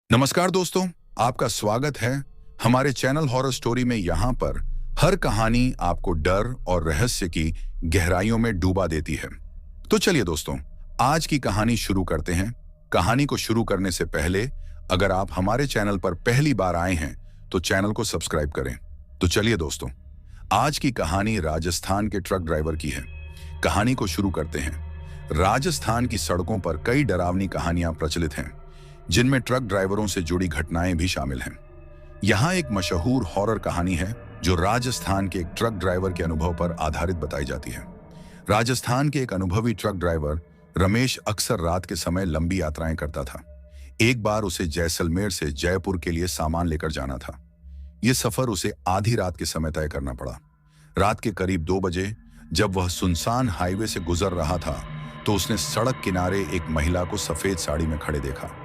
नमस्कार दोस्तों, आपका स्वागत है हमारे चैनल हॉरर स्टोरी में। यहाँ पर हर कहानी आपको डर और रहस्य की गहराइयों में डूबा देती है। तो चलिए दोस्तों, आज की कहानी शुरू करते हैं। कहानी को शुरू करने से पहले अगर आप हमारे चैनल पर पहली बार आए हैं तो चैनल को सब्सक्राइब करें। तो चलिए दोस्तों, आज की कहानी राजस्थान के ट्रक ड्राइवर की है। कहानी को शुरू करते हैं। राजस्थान की सड़कों पर कई डरावनी कहानियां प्रचलित हैं, जिनमें ट्रक ड्राइवरों से जुड़ी घटनाएं भी शामिल हैं। यहाँ एक मशहूर हॉरर कहानी है जो राजस्थान के एक ट्रक ड्राइवर के अनुभव पर आधारित बताई जाती है। राजस्थान के एक अनुभवी ट्रक ड्राइवर रमेश अक्सर रात के समय लंबी यात्राएं करता था। एक बार उसे जैसलमेर से जयपुर के लिए सामान लेकर जाना था। यह सफर उसे आधी रात के समय तय करना पड़ा। रात के करीब 2 बजे जब वह सुनसान हाईवे से गुजर रहा था तो उसने सड़क किनारे एक महिला को सफेद साड़ी में खड़े देखा।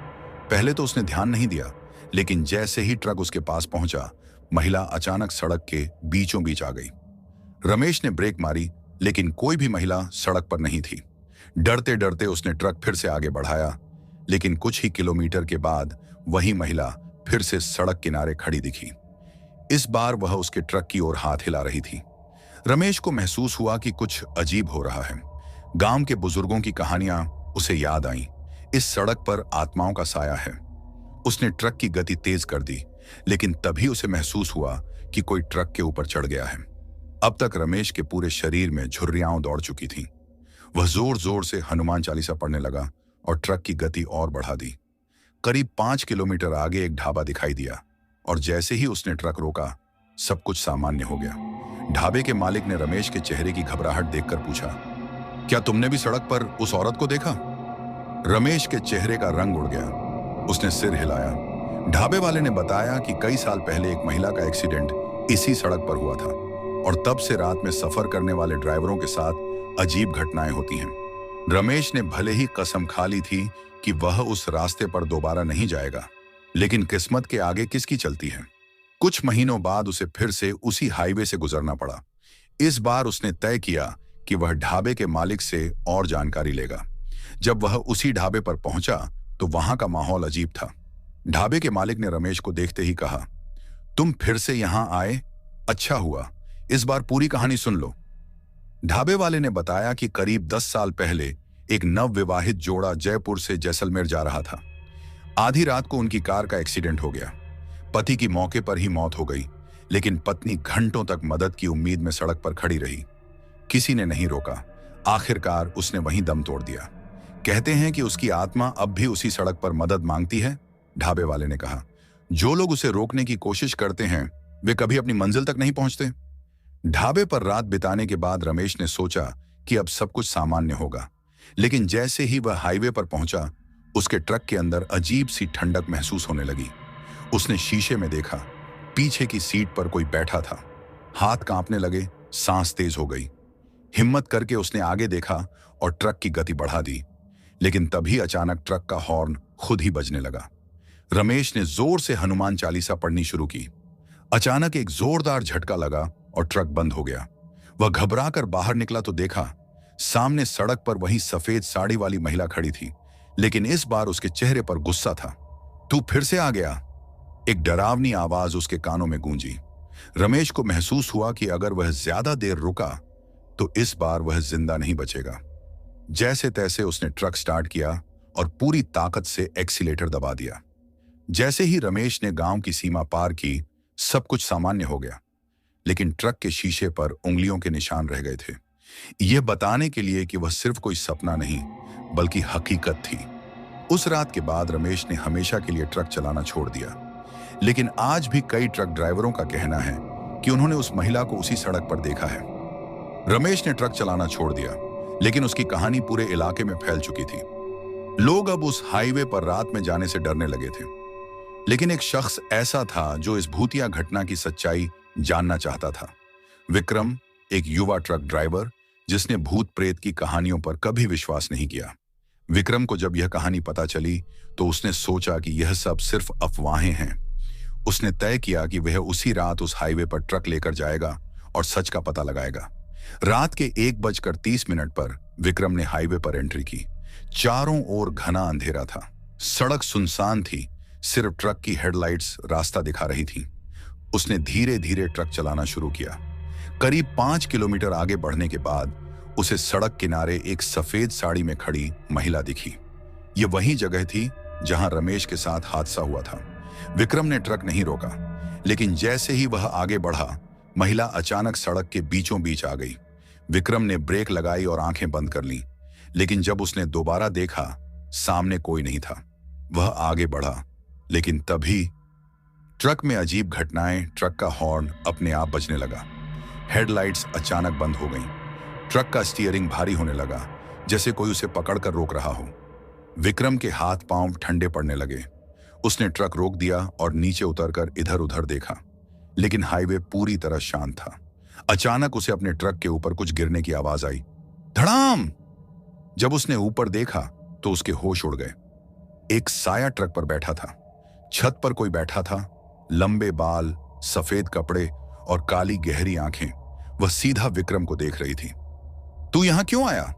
पहले तो उसने ध्यान नहीं दिया, लेकिन जैसे ही ट्रक उसके पास पहुंचा, महिला अचानक सड़क के बीचों बीच आ गई। रमेश ने ब्रेक मारी, लेकिन कोई भी महिला सड़क पर नहीं थी। डरते डरते उसने ट्रक फिर से आगे बढ़ाया, लेकिन कुछ ही किलोमीटर के बाद वही महिला फिर से सड़क किनारे खड़ी दिखी। इस बार वह उसके ट्रक की ओर हाथ हिला रही थी। रमेश को महसूस हुआ कि कुछ अजीब हो रहा है। गांव के बुजुर्गों की कहानियां उसे याद आईं। इस सड़क पर आत्माओं का साया है। उसने ट्रक की गति तेज कर दी, लेकिन तभी उसे महसूस हुआ कि कोई ट्रक के ऊपर चढ़ गया है। अब तक रमेश के पूरे शरीर में झुर्रियां दौड़ चुकी थीं। वह जोर जोर से हनुमान चालीसा पढ़ने लगा और ट्रक की गति और बढ़ा दी। करीब 5 किलोमीटर आगे एक ढाबा दिखाई दिया और जैसे ही उसने ट्रक रोका, सब कुछ सामान्य हो गया। ढाबे के मालिक ने रमेश के चेहरे की घबराहट देखकर पूछा, क्या तुमने भी सड़क पर उस औरत को देखा? रमेश के चेहरे का रंग उड़ गया। उसने सिर हिलाया। ढाबे वाले ने बताया कि कई साल पहले एक महिला का एक्सीडेंट इसी सड़क पर हुआ था और तब से रात में सफर करने वाले ड्राइवरों के साथ अजीब घटनाएं होती हैं। रमेश ने भले ही कसम खा ली थी कि वह उस रास्ते पर दोबारा नहीं जाएगा, लेकिन किस्मत के आगे किसकी चलती है। कुछ महीनों बाद उसे फिर से उसी हाईवे से गुजरना पड़ा। इस बार उसने तय किया कि वह ढाबे के मालिक से और जानकारी लेगा। जब वह उसी ढाबे पर पहुंचा तो वहां का माहौल अजीब था। ढाबे के मालिक ने रमेश को देखते ही कहा, तुम फिर से यहां आए? अच्छा हुआ, इस बार पूरी कहानी सुन लो। ढाबे वाले ने बताया कि करीब 10 साल पहले एक नवविवाहित जोड़ा जयपुर से जैसलमेर जा रहा था। आधी रात को उनकी कार का एक्सीडेंट हो गया। पति की मौके पर ही मौत हो गई, लेकिन पत्नी घंटों तक मदद की उम्मीद में सड़क पर खड़ी रही। किसी ने नहीं रोका। आखिरकार उसने वहीं दम तोड़ दिया। कहते हैं कि उसकी आत्मा अब भी उसी सड़क पर मदद मांगती है, ढाबे वाले ने कहा। जो लोग उसे रोकने की कोशिश करते हैं वे कभी अपनी मंजिल तक नहीं पहुंचते। ढाबे पर रात बिताने के बाद रमेश ने सोचा कि अब सब कुछ सामान्य होगा, लेकिन जैसे ही वह हाईवे पर पहुंचा, उसके ट्रक के अंदर अजीब सी ठंडक महसूस होने लगी। उसने शीशे में देखा, पीछे की सीट पर कोई बैठा था। हाथ कांपने लगे, सांस तेज हो गई। हिम्मत करके उसने आगे देखा और ट्रक की गति बढ़ा दी, लेकिन तभी अचानक ट्रक का हॉर्न खुद ही बजने लगा। रमेश ने जोर से हनुमान चालीसा पढ़नी शुरू की। अचानक एक जोरदार झटका लगा और ट्रक बंद हो गया। वह घबराकर बाहर निकला तो देखा सामने सड़क पर वही सफेद साड़ी वाली महिला खड़ी थी, लेकिन इस बार उसके चेहरे पर गुस्सा था। तू फिर से आ गया? एक डरावनी आवाज उसके कानों में गूंजी। रमेश को महसूस हुआ कि अगर वह ज्यादा देर रुका तो इस बार वह जिंदा नहीं बचेगा। जैसे तैसे उसने ट्रक स्टार्ट किया और पूरी ताकत से एक्सीलेटर दबा दिया। जैसे ही रमेश ने गांव की सीमा पार की, सब कुछ सामान्य हो गया, लेकिन ट्रक के शीशे पर उंगलियों के निशान रह गए थे। यह बताने के लिए कि वह सिर्फ कोई सपना नहीं बल्कि हकीकत थी। उस रात के बाद रमेश ने हमेशा के लिए ट्रक चलाना छोड़ दिया, लेकिन आज भी कई ट्रक ड्राइवरों का कहना है कि उन्होंने उस महिला को उसी सड़क पर देखा है। रमेश ने ट्रक चलाना छोड़ दिया, लेकिन उसकी कहानी पूरे इलाके में फैल चुकी थी। लोग अब उस हाईवे पर रात में जाने से डरने लगे थे, लेकिन एक शख्स ऐसा था जो इस भूतिया घटना की सच्चाई जानना चाहता था। विक्रम, एक युवा ट्रक ड्राइवर जिसने भूत प्रेत की कहानियों पर कभी विश्वास नहीं किया। विक्रम को जब यह कहानी पता चली तो उसने सोचा कि यह सब सिर्फ अफवाहें हैं। उसने तय किया कि वह उसी रात उस हाईवे पर ट्रक लेकर जाएगा और सच का पता लगाएगा। रात के 1:30 पर विक्रम ने हाईवे पर एंट्री की। चारों ओर घना अंधेरा था। सड़क सुनसान थी, सिर्फ ट्रक की हेडलाइट्स रास्ता दिखा रही थी। उसने धीरे धीरे ट्रक चलाना शुरू किया। करीब 5 किलोमीटर आगे बढ़ने के बाद उसे सड़क किनारे एक सफेद साड़ी में खड़ी महिला दिखी। यह वही जगह थी जहां रमेश के साथ हादसा हुआ था। विक्रम ने ट्रक नहीं रोका, लेकिन जैसे ही वह आगे बढ़ा, महिला अचानक सड़क के बीचों बीच आ गई। विक्रम ने ब्रेक लगाई और आंखें बंद कर लीं, लेकिन जब उसने दोबारा देखा, सामने कोई नहीं था। वह आगे बढ़ा, लेकिन तभी ट्रक में अजीब घटनाएं। ट्रक का हॉर्न अपने आप बजने लगा। हेडलाइट्स अचानक बंद हो गईं। ट्रक का स्टीयरिंग भारी होने लगा, जैसे कोई उसे पकड़कर रोक रहा हो। विक्रम के हाथ पांव ठंडे पड़ने लगे। उसने ट्रक रोक दिया और नीचे उतरकर इधर उधर देखा, लेकिन हाईवे पूरी तरह शांत था। अचानक उसे अपने ट्रक के ऊपर कुछ गिरने की आवाज आई। धड़ाम! जब उसने ऊपर देखा तो उसके होश उड़ गए। एक साया ट्रक पर बैठा था। छत पर कोई बैठा था। लंबे बाल, सफेद कपड़े और काली गहरी आंखें। वह सीधा विक्रम को देख रही थी। तू यहां क्यों आया?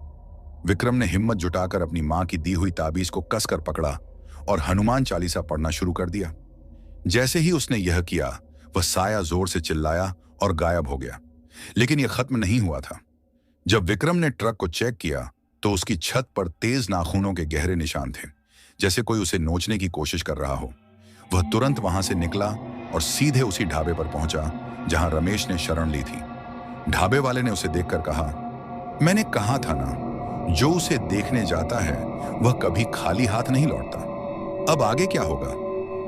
विक्रम ने हिम्मत जुटाकर अपनी मां की दी हुई ताबीज को कसकर पकड़ा और हनुमान चालीसा पढ़ना शुरू कर दिया। जैसे ही उसने यह किया, वह साया जोर से चिल्लाया और गायब हो गया। लेकिन यह खत्म नहीं हुआ था। जब विक्रम ने ट्रक को चेक किया तो उसकी छत पर तेज नाखूनों के गहरे निशान थे, जैसे कोई उसे नोचने की कोशिश कर रहा हो। वह तुरंत वहां से निकला और सीधे उसी ढाबे पर पहुंचा जहां रमेश ने शरण ली थी। ढाबे वाले ने उसे देखकर कहा, मैंने कहा था ना, जो उसे देखने जाता है वह कभी खाली हाथ नहीं लौटता। अब आगे क्या होगा?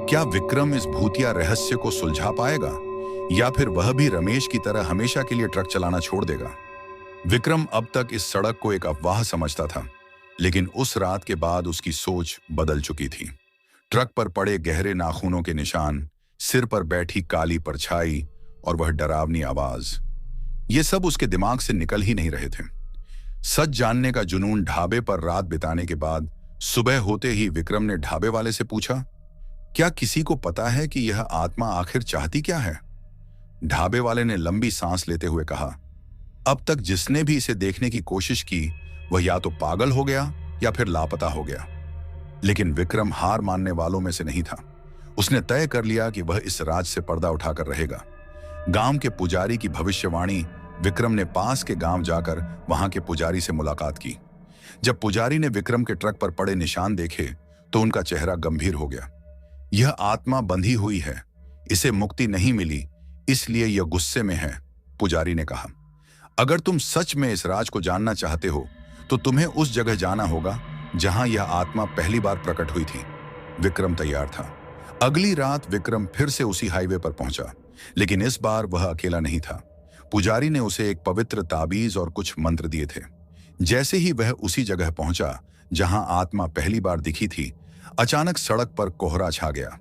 क्या विक्रम इस भूतिया रहस्य को सुलझा पाएगा, या फिर वह भी रमेश की तरह हमेशा के लिए ट्रक चलाना छोड़ देगा? विक्रम अब तक इस सड़क को एक अफवाह समझता था, लेकिन उस रात के बाद उसकी सोच बदल चुकी थी। ट्रक पर पड़े गहरे नाखूनों के निशान, सिर पर बैठी काली परछाई और वह डरावनी आवाज, ये सब उसके दिमाग से निकल ही नहीं रहे थे। सच जानने का जुनून। ढाबे पर रात बिताने के बाद सुबह होते ही विक्रम ने ढाबे वाले से पूछा, क्या किसी को पता है कि यह आत्मा आखिर चाहती क्या है? ढाबे वाले ने लंबी सांस लेते हुए कहा, अब तक जिसने भी इसे देखने की कोशिश की वह या तो पागल हो गया या फिर लापता हो गया। लेकिन विक्रम हार मानने वालों में से नहीं था। उसने तय कर लिया कि वह इस राज से पर्दा उठाकर रहेगा। गांव के पुजारी की भविष्यवाणी। विक्रम ने पास के गांव जाकर वहां के पुजारी से मुलाकात की। जब पुजारी ने विक्रम के ट्रक पर पड़े निशान देखे तो उनका चेहरा गंभीर हो गया। यह आत्मा बंधी हुई है, इसे मुक्ति नहीं मिली, इसलिए यह गुस्से में है, पुजारी ने कहा। अगर तुम सच में इस राज को जानना चाहते हो तो तुम्हें उस जगह जाना होगा जहां यह आत्मा पहली बार प्रकट हुई थी। विक्रम तैयार था। अगली रात विक्रम फिर से उसी हाईवे पर पहुंचा, लेकिन इस बार वह अकेला नहीं था। पुजारी ने उसे एक पवित्र ताबीज और कुछ मंत्र दिए थे। जैसे ही वह उसी जगह पहुंचा जहां आत्मा पहली बार दिखी थी, अचानक सड़क पर कोहरा छा गया।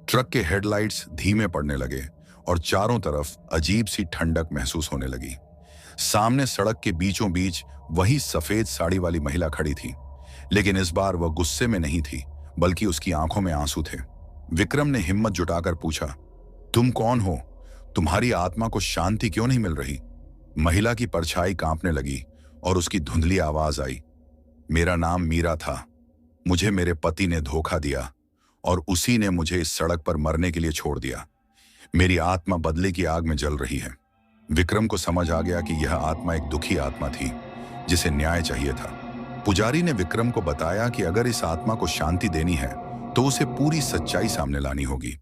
ट्रक के हेडलाइट्स धीमे पड़ने लगे और चारों तरफ अजीब सी ठंडक महसूस होने लगी। सामने सड़क के बीचों बीच वही सफेद साड़ी वाली महिला खड़ी थी, लेकिन इस बार वह गुस्से में नहीं थी, बल्कि उसकी आंखों में आंसू थे। विक्रम ने हिम्मत जुटाकर पूछा, तुम कौन हो? तुम्हारी आत्मा को शांति क्यों नहीं मिल रही? महिला की परछाई कांपने लगी और उसकी धुंधली आवाज आई, मेरा नाम मीरा था। मुझे मेरे पति ने धोखा दिया और उसी ने मुझे इस सड़क पर मरने के लिए छोड़ दिया। मेरी आत्मा बदले की आग में जल रही है। विक्रम को समझ आ गया कि यह आत्मा एक दुखी आत्मा थी जिसे न्याय चाहिए था। पुजारी ने विक्रम को बताया कि अगर इस आत्मा को शांति देनी है तो उसे पूरी सच्चाई सामने लानी होगी।